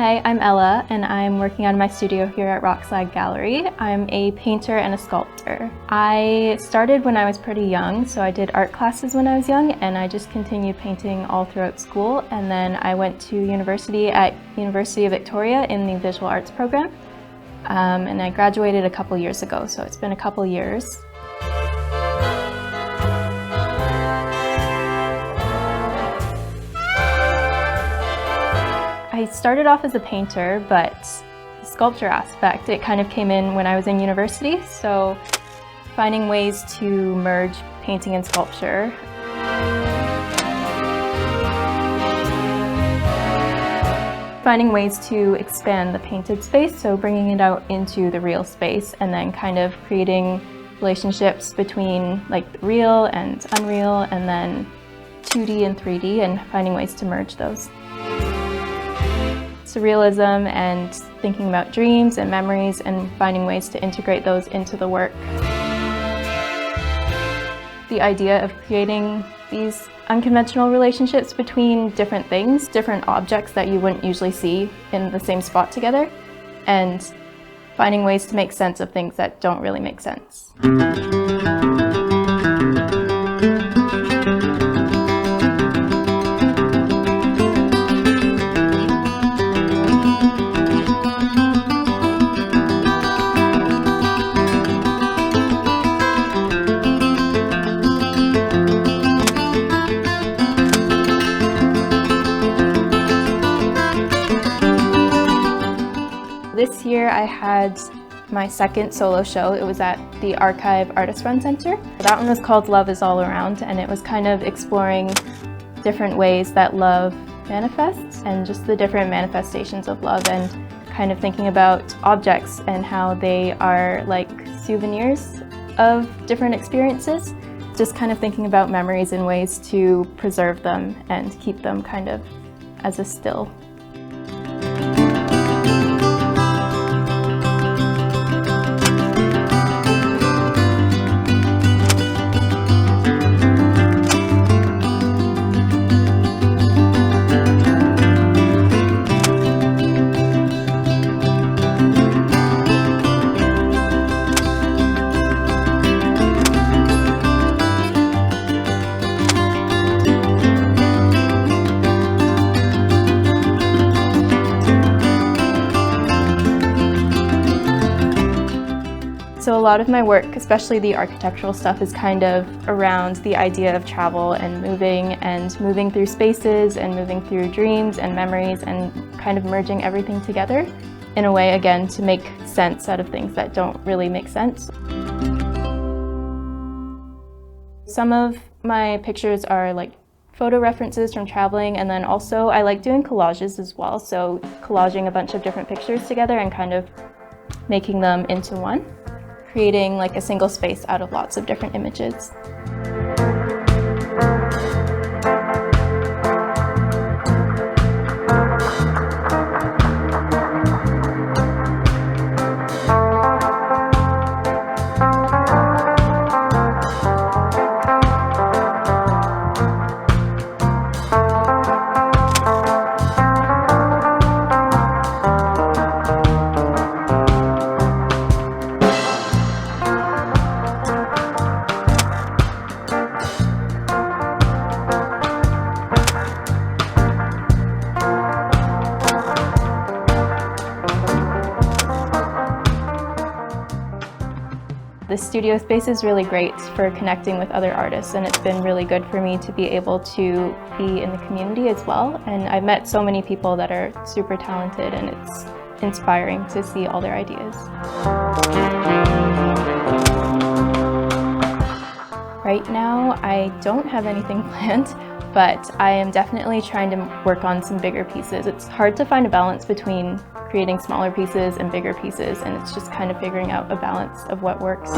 Hi, I'm Ella, and I'm working out of my studio here at Rockslide Gallery. I'm a painter and a sculptor. I started when I was pretty young, so I did art classes when I was young, and I just continued painting all throughout school. And then I went to university at University of Victoria in the visual arts program, and I graduated a couple years ago, so it's been a couple years. I started off as a painter, but the sculpture aspect, it kind of came in when I was in university, so finding ways to merge painting and sculpture. Finding ways to expand the painted space, so bringing it out into the real space, and then kind of creating relationships between like real and unreal, and then 2D and 3D, and finding ways to merge those. Surrealism and thinking about dreams and memories and finding ways to integrate those into the work. The idea of creating these unconventional relationships between different things, different objects that you wouldn't usually see in the same spot together, and finding ways to make sense of things that don't really make sense. This year I had my second solo show. It was at the Archive Artist Run Center. That one was called Love is All Around, and it was kind of exploring different ways that love manifests and just the different manifestations of love, and kind of thinking about objects and how they are like souvenirs of different experiences. Just kind of thinking about memories and ways to preserve them and keep them kind of as a still. So a lot of my work, especially the architectural stuff, is kind of around the idea of travel and moving through spaces and moving through dreams and memories and kind of merging everything together in a way, again, to make sense out of things that don't really make sense. Some of my pictures are like photo references from traveling, and then also I like doing collages as well, so collaging a bunch of different pictures together and kind of making them into one, creating like a single space out of lots of different images. The studio space is really great for connecting with other artists, and it's been really good for me to be able to be in the community as well. And I've met so many people that are super talented, and it's inspiring to see all their ideas. Right now, I don't have anything planned, but I am definitely trying to work on some bigger pieces. It's hard to find a balance between creating smaller pieces and bigger pieces, and it's just kind of figuring out a balance of what works.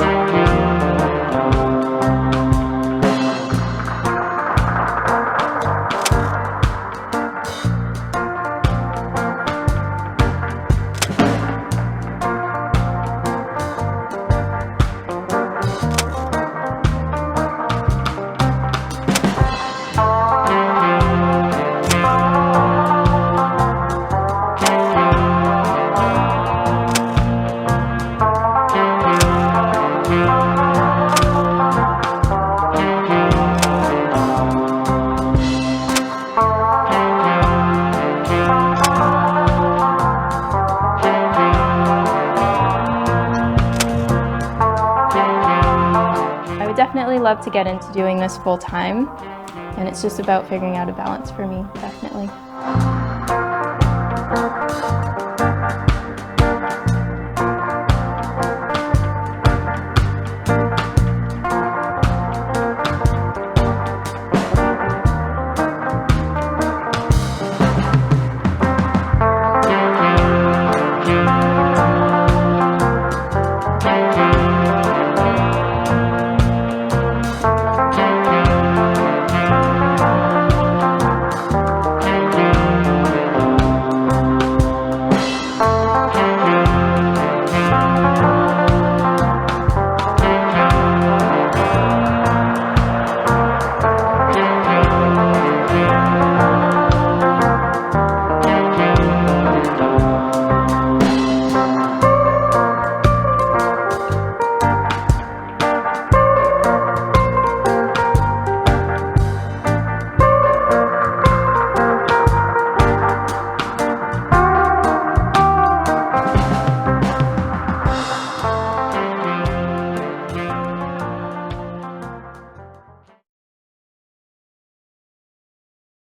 definitely love to get into doing this full time, and it's just about figuring out a balance for me, definitely.